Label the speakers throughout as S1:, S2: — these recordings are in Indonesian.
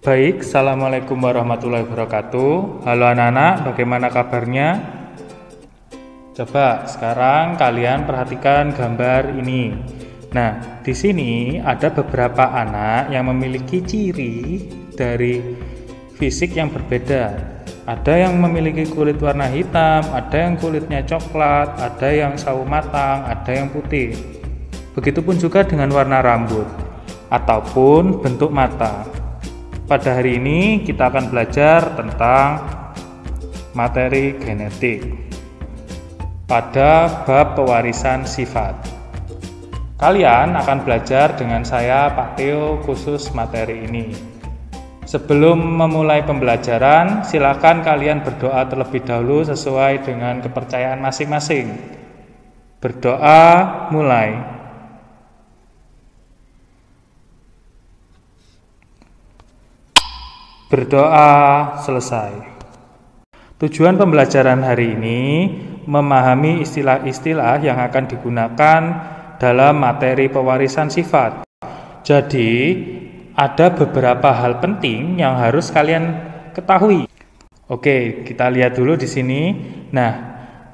S1: Baik, Assalamualaikum warahmatullahi wabarakatuh. Halo anak-anak, bagaimana kabarnya? Coba sekarang kalian perhatikan gambar ini. Nah, di sini ada beberapa anak yang memiliki ciri dari fisik yang berbeda. Ada yang memiliki kulit warna hitam, ada yang kulitnya coklat, ada yang sawo matang, ada yang putih. Begitupun juga dengan warna rambut ataupun bentuk mata. Pada hari ini kita akan belajar tentang materi genetik pada bab pewarisan sifat. Kalian akan belajar dengan saya, Pak Theo, khusus materi ini. Sebelum memulai pembelajaran, silakan kalian berdoa terlebih dahulu sesuai dengan kepercayaan masing-masing. Berdoa mulai. Berdoa selesai. Tujuan pembelajaran hari ini memahami istilah-istilah yang akan digunakan dalam materi pewarisan sifat. Jadi, ada beberapa hal penting yang harus kalian ketahui. Oke, kita lihat dulu di sini. Nah,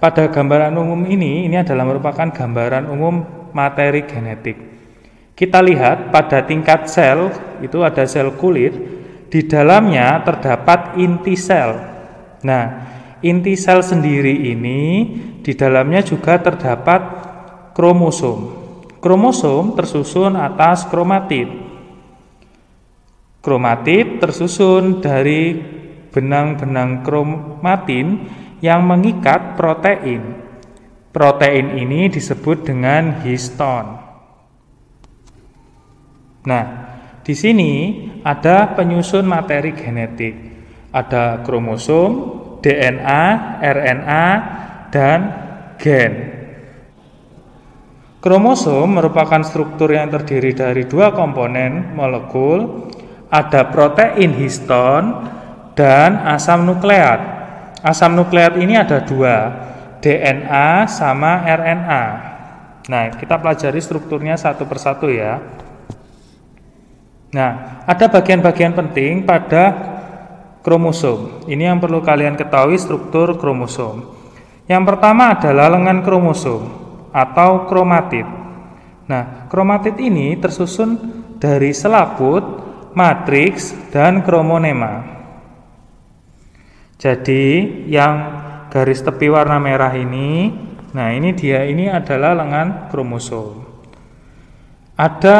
S1: pada gambaran umum ini adalah merupakan gambaran umum materi genetik. Kita lihat pada tingkat sel, itu ada sel kulit. Di dalamnya terdapat inti sel. Nah, inti sel sendiri ini di dalamnya juga terdapat kromosom. Kromosom tersusun atas kromatid. Kromatid tersusun dari benang-benang kromatin yang mengikat protein. Protein ini disebut dengan histon. Nah, di sini ada penyusun materi genetik. Ada kromosom, DNA, RNA, dan gen. Kromosom merupakan struktur yang terdiri dari dua komponen molekul, ada protein histon dan asam nukleat. Asam nukleat ini ada dua, DNA sama RNA. Nah, kita pelajari strukturnya satu persatu ya. Nah, ada bagian-bagian penting pada kromosom. Ini yang perlu kalian ketahui struktur kromosom. Yang pertama adalah lengan kromosom atau kromatid. Nah, kromatid ini tersusun dari selaput, matriks, dan kromonema. Jadi, yang garis tepi warna merah ini, nah ini adalah lengan kromosom. Ada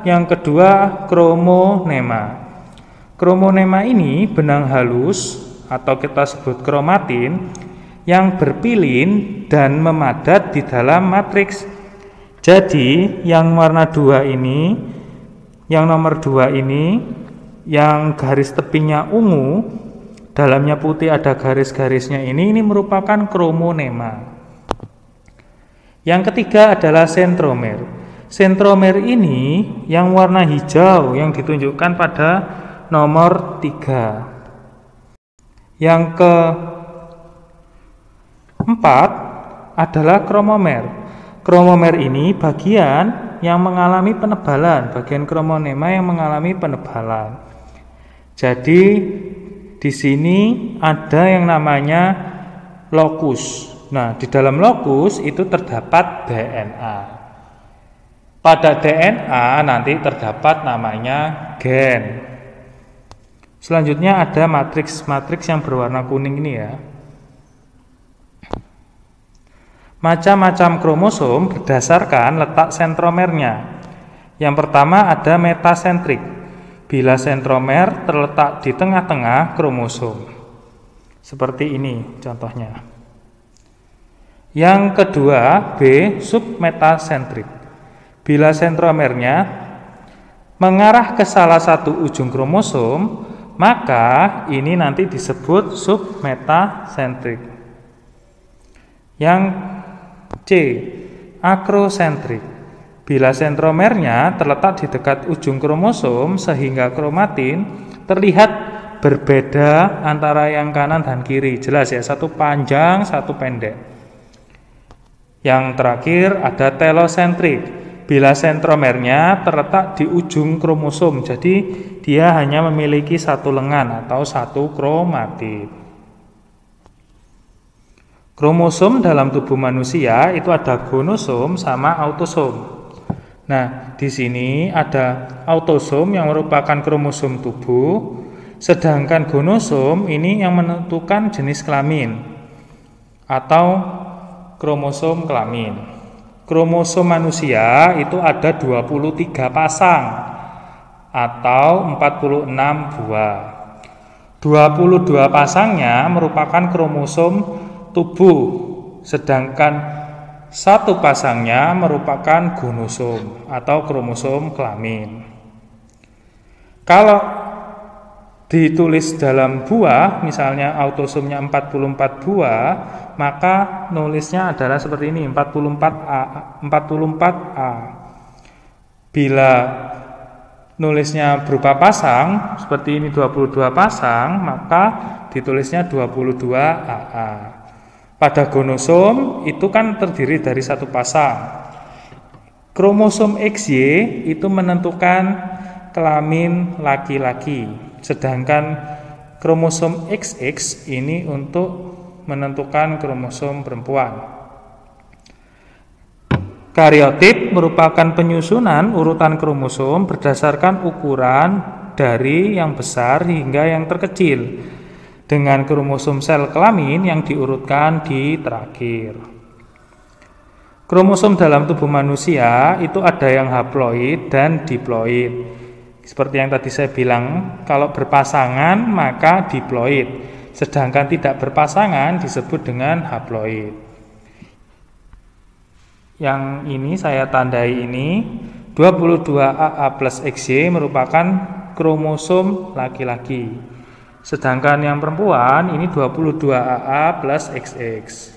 S1: yang kedua, kromonema. Kromonema ini benang halus atau kita sebut kromatin yang berpilin dan memadat di dalam matriks. Jadi, yang warna 2 ini, yang nomor 2 ini, yang garis tepinya ungu, dalamnya putih ada garis-garisnya ini merupakan kromonema. Yang ketiga adalah sentromer. Sentromer ini yang warna hijau yang ditunjukkan pada nomor 3. Yang keempat adalah kromomer. Kromomer ini bagian yang mengalami penebalan, bagian kromonema yang mengalami penebalan. Jadi di sini ada yang namanya lokus. Nah, di dalam lokus itu terdapat DNA. Pada DNA nanti terdapat namanya gen. Selanjutnya ada matriks yang berwarna kuning ini ya. Macam-macam kromosom berdasarkan letak sentromernya. Yang pertama ada metasentrik. Bila sentromer terletak di tengah-tengah kromosom. Seperti ini contohnya. Yang kedua B submetasentrik. Bila sentromernya mengarah ke salah satu ujung kromosom, maka ini nanti disebut submetasentrik. Yang C, akrosentrik. Bila sentromernya terletak di dekat ujung kromosom sehingga kromatin terlihat berbeda antara yang kanan dan kiri. Jelas ya, satu panjang, satu pendek. Yang terakhir ada telosentrik. bila sentromernya terletak di ujung kromosom. Jadi dia hanya memiliki satu lengan atau satu kromatid. Kromosom dalam tubuh manusia itu ada gonosom sama autosom. Nah, di sini ada autosom yang merupakan kromosom tubuh, sedangkan gonosom ini yang menentukan jenis kelamin atau kromosom kelamin. Kromosom manusia itu ada 23 pasang atau 46 buah. 22 pasangnya merupakan kromosom tubuh, sedangkan satu pasangnya merupakan gonosom atau kromosom kelamin. Kalau ditulis dalam buah, misalnya autosomnya 44 buah, maka nulisnya adalah seperti ini, 44A. Bila nulisnya berupa pasang, seperti ini 22 pasang, maka ditulisnya 22AA. Pada gonosom itu kan terdiri dari satu pasang. Kromosom XY itu menentukan kelamin laki-laki, sedangkan kromosom XX ini untuk menentukan kromosom perempuan. Kariotip merupakan penyusunan urutan kromosom berdasarkan ukuran dari yang besar hingga yang terkecil, dengan kromosom sel kelamin yang diurutkan di terakhir. Kromosom dalam tubuh manusia itu ada yang haploid dan diploid. Seperti yang tadi saya bilang, kalau berpasangan maka diploid, sedangkan tidak berpasangan disebut dengan haploid. Yang ini saya tandai ini 22AA plus XY merupakan kromosom laki-laki. Sedangkan yang perempuan ini 22AA plus XX.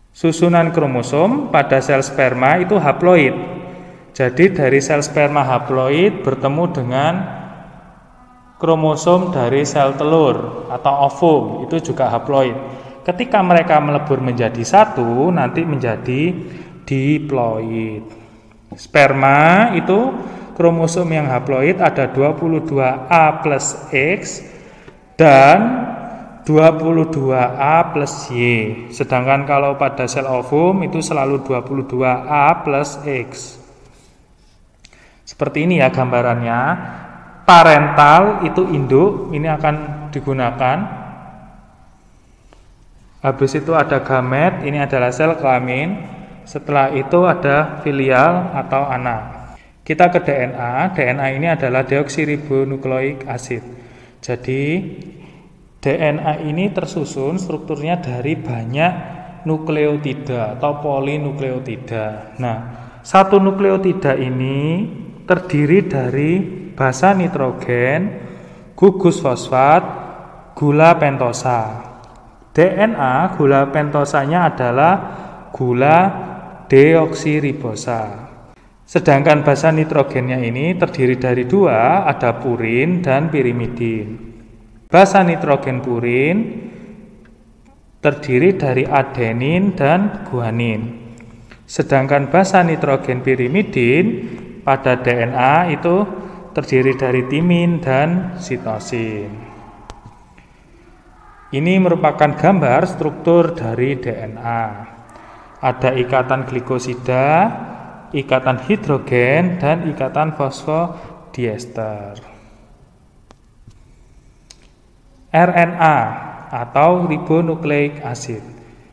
S1: Susunan kromosom pada sel sperma itu haploid. Jadi dari sel sperma haploid bertemu dengan kromosom dari sel telur atau ovum, itu juga haploid. Ketika mereka melebur menjadi satu, nanti menjadi diploid. Sperma itu kromosom yang haploid ada 22A plus X dan 22A plus Y. Sedangkan kalau pada sel ovum itu selalu 22A plus X. Seperti ini ya gambarannya. Parental itu induk, ini akan digunakan. Habis itu ada gamet, ini adalah sel kelamin. Setelah itu ada filial atau anak. Kita ke DNA. DNA ini adalah deoksiribonukleik asid. Jadi DNA ini tersusun strukturnya dari banyak nukleotida atau polinukleotida. Nah, satu nukleotida ini terdiri dari basa nitrogen, gugus fosfat, gula pentosa. DNA gula pentosanya adalah gula deoksiribosa. Sedangkan basa nitrogennya ini terdiri dari dua, ada purin dan pirimidin. Basa nitrogen purin terdiri dari adenin dan guanin. Sedangkan basa nitrogen pirimidin pada DNA itu terdiri dari timin dan sitosin. Ini merupakan gambar struktur dari DNA. Ada ikatan glikosida, ikatan hidrogen, dan ikatan fosfodiester. RNA atau ribonukleik asid.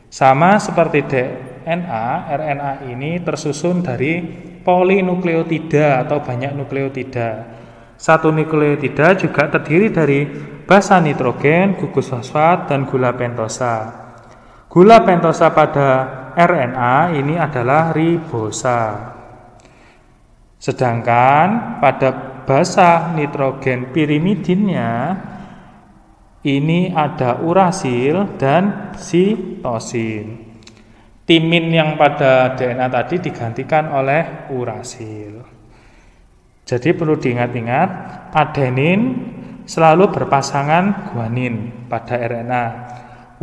S1: Sama seperti DNA, RNA ini tersusun dari polinukleotida atau banyak nukleotida. Satu nukleotida juga terdiri dari basa nitrogen, gugus fosfat, dan gula pentosa. Gula pentosa pada RNA ini adalah ribosa. Sedangkan pada basa nitrogen pirimidinnya ini ada urasil dan sitosin. Timin yang pada DNA tadi digantikan oleh urasil. Jadi perlu diingat-ingat, adenin selalu berpasangan guanin pada RNA.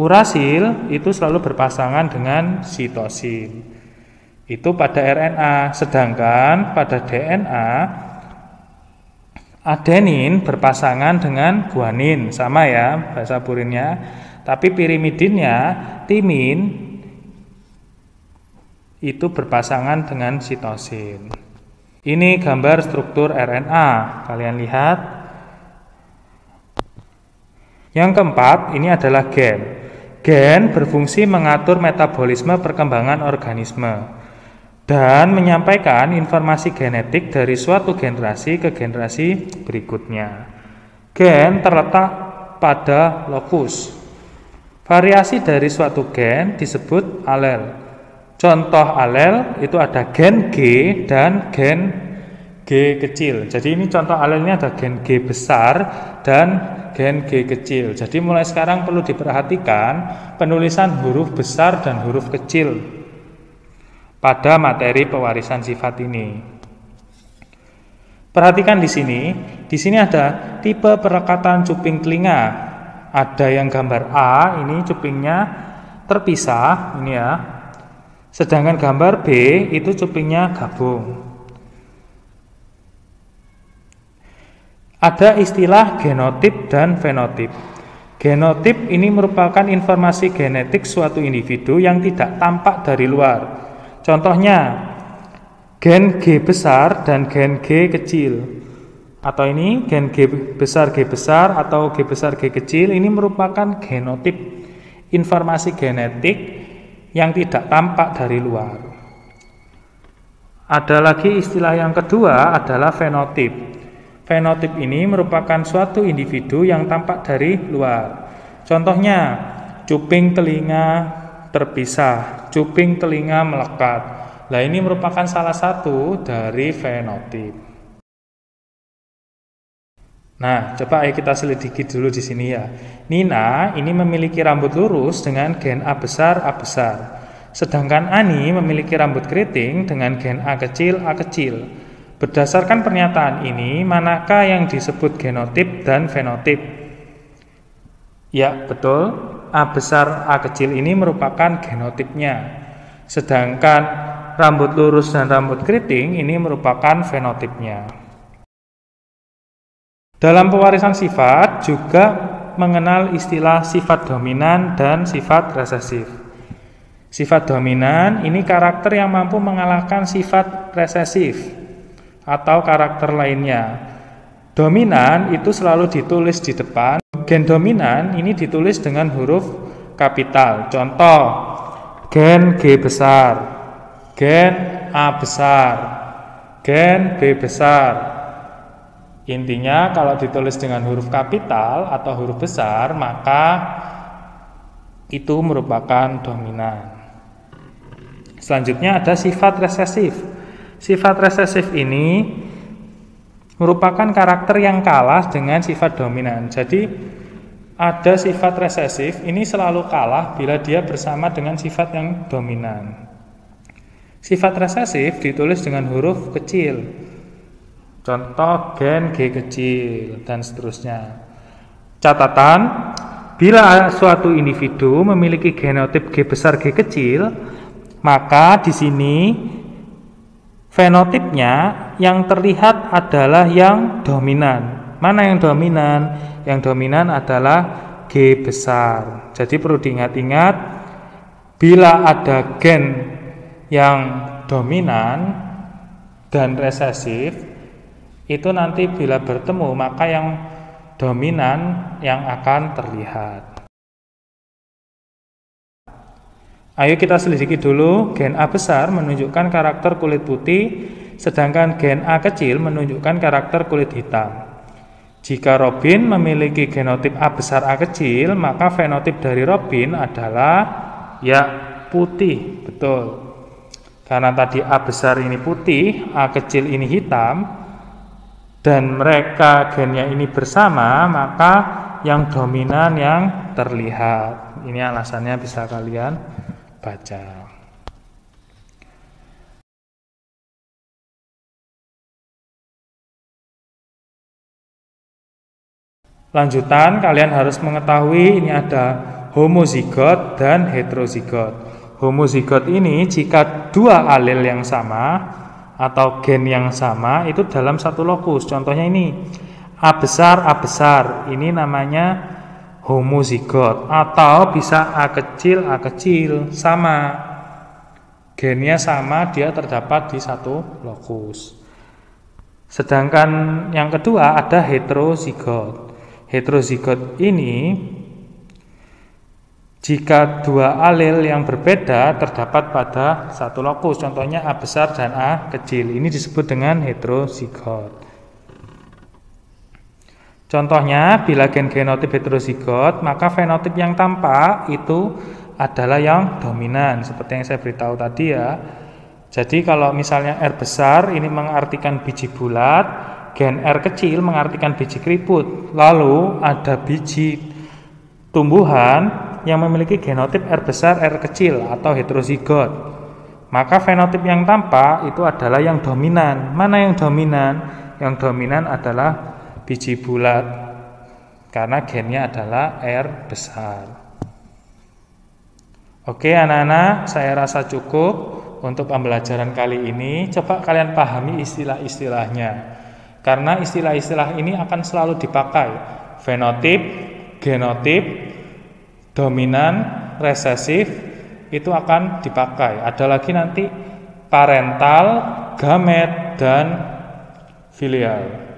S1: urasil itu selalu berpasangan dengan sitosin. Itu pada RNA, sedangkan pada DNA adenin berpasangan dengan guanin, sama ya bahasa purinnya. Tapi pirimidinnya, timin, itu berpasangan dengan sitosin. Ini gambar struktur RNA, kalian lihat. Yang keempat, ini adalah gen. Gen berfungsi mengatur metabolisme perkembangan organisme dan menyampaikan informasi genetik dari suatu generasi ke generasi berikutnya. Gen terletak pada lokus. Variasi dari suatu gen disebut alel. Contoh alel itu ada gen G dan gen G kecil. Jadi ini contoh alelnya ada gen G besar dan gen G kecil. Jadi mulai sekarang perlu diperhatikan penulisan huruf besar dan huruf kecil pada materi pewarisan sifat ini. Perhatikan di sini. Di sini ada tipe perekatan cuping telinga. Ada yang gambar A, ini cupingnya terpisah, ini ya. Sedangkan gambar B itu cupingnya gabung. Ada istilah genotip dan fenotip. Genotip ini merupakan informasi genetik suatu individu yang tidak tampak dari luar. Contohnya, gen G besar dan gen G kecil. Atau ini gen G besar atau G besar G kecil, ini merupakan genotip, informasi genetik yang tidak tampak dari luar. Ada lagi istilah yang kedua adalah fenotip. Fenotip ini merupakan suatu individu yang tampak dari luar. Contohnya, cuping telinga terpisah, cuping telinga melekat. Nah, ini merupakan salah satu dari fenotip. Nah, coba ayo kita selidiki dulu di sini ya. Nina ini memiliki rambut lurus dengan gen A besar. Sedangkan Ani memiliki rambut keriting dengan gen A kecil. Berdasarkan pernyataan ini, manakah yang disebut genotip dan fenotip? Ya, betul. A besar, A kecil ini merupakan genotipnya. Sedangkan rambut lurus dan rambut keriting ini merupakan fenotipnya. Dalam pewarisan sifat juga mengenal istilah sifat dominan dan sifat resesif. Sifat dominan ini karakter yang mampu mengalahkan sifat resesif atau karakter lainnya. Dominan itu selalu ditulis di depan. Gen dominan ini ditulis dengan huruf kapital. Contoh, gen G besar, gen A besar, gen B besar. Intinya kalau ditulis dengan huruf kapital atau huruf besar, maka itu merupakan dominan. Selanjutnya ada sifat resesif. Sifat resesif ini merupakan karakter yang kalah dengan sifat dominan. Jadi ada sifat resesif ini selalu kalah bila dia bersama dengan sifat yang dominan. Sifat resesif ditulis dengan huruf kecil. Contoh gen G kecil dan seterusnya. Catatan, bila suatu individu memiliki genotip G besar G kecil, maka di sini fenotipnya yang terlihat adalah yang dominan. Mana yang dominan? Yang dominan adalah G besar. Jadi perlu diingat-ingat, bila ada gen yang dominan dan resesif, itu nanti bila bertemu maka yang dominan yang akan terlihat. Ayo kita selidiki dulu. Gen A besar menunjukkan karakter kulit putih, sedangkan gen A kecil menunjukkan karakter kulit hitam. Jika Robin memiliki genotip A besar A kecil, maka fenotip dari Robin adalah ya putih, betul. Karena tadi A besar ini putih, A kecil ini hitam, dan mereka gennya ini bersama, maka yang dominan yang terlihat. Ini alasannya bisa kalian baca. Lanjutan, kalian harus mengetahui ini ada homozigot dan heterozigot. Homozigot ini jika dua alel yang sama atau gen yang sama itu dalam satu lokus. Contohnya ini A besar, ini namanya homozigot, atau bisa A kecil sama. Gennya sama, dia terdapat di satu lokus. Sedangkan yang kedua ada heterozigot. Heterozigot ini jika dua alel yang berbeda terdapat pada satu lokus, contohnya A besar dan A kecil, ini disebut dengan heterozigot. Contohnya, bila gen genotip heterozigot, maka fenotip yang tampak itu adalah yang dominan, seperti yang saya beritahu tadi ya. Jadi kalau misalnya R besar ini mengartikan biji bulat, gen R kecil mengartikan biji keriput. Lalu ada biji tumbuhan yang memiliki genotip R besar, R kecil atau heterozigot. Maka fenotip yang tampak itu adalah yang dominan. Mana yang dominan? Yang dominan adalah biji bulat karena gennya adalah R besar. Oke anak-anak, saya rasa cukup untuk pembelajaran kali ini. Coba kalian pahami istilah-istilahnya, karena istilah-istilah ini akan selalu dipakai. Fenotip, genotip, dominan, resesif itu akan dipakai. Ada lagi nanti parental, gamet, dan filial.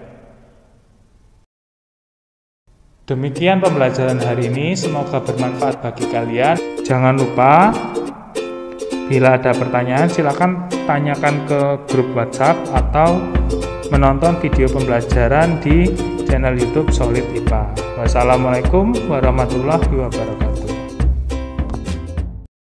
S1: Demikian pembelajaran hari ini, semoga bermanfaat bagi kalian. Jangan lupa, bila ada pertanyaan silakan tanyakan ke grup WhatsApp atau menonton video pembelajaran di channel YouTube Solid IPA. Wassalamualaikum warahmatullahi wabarakatuh.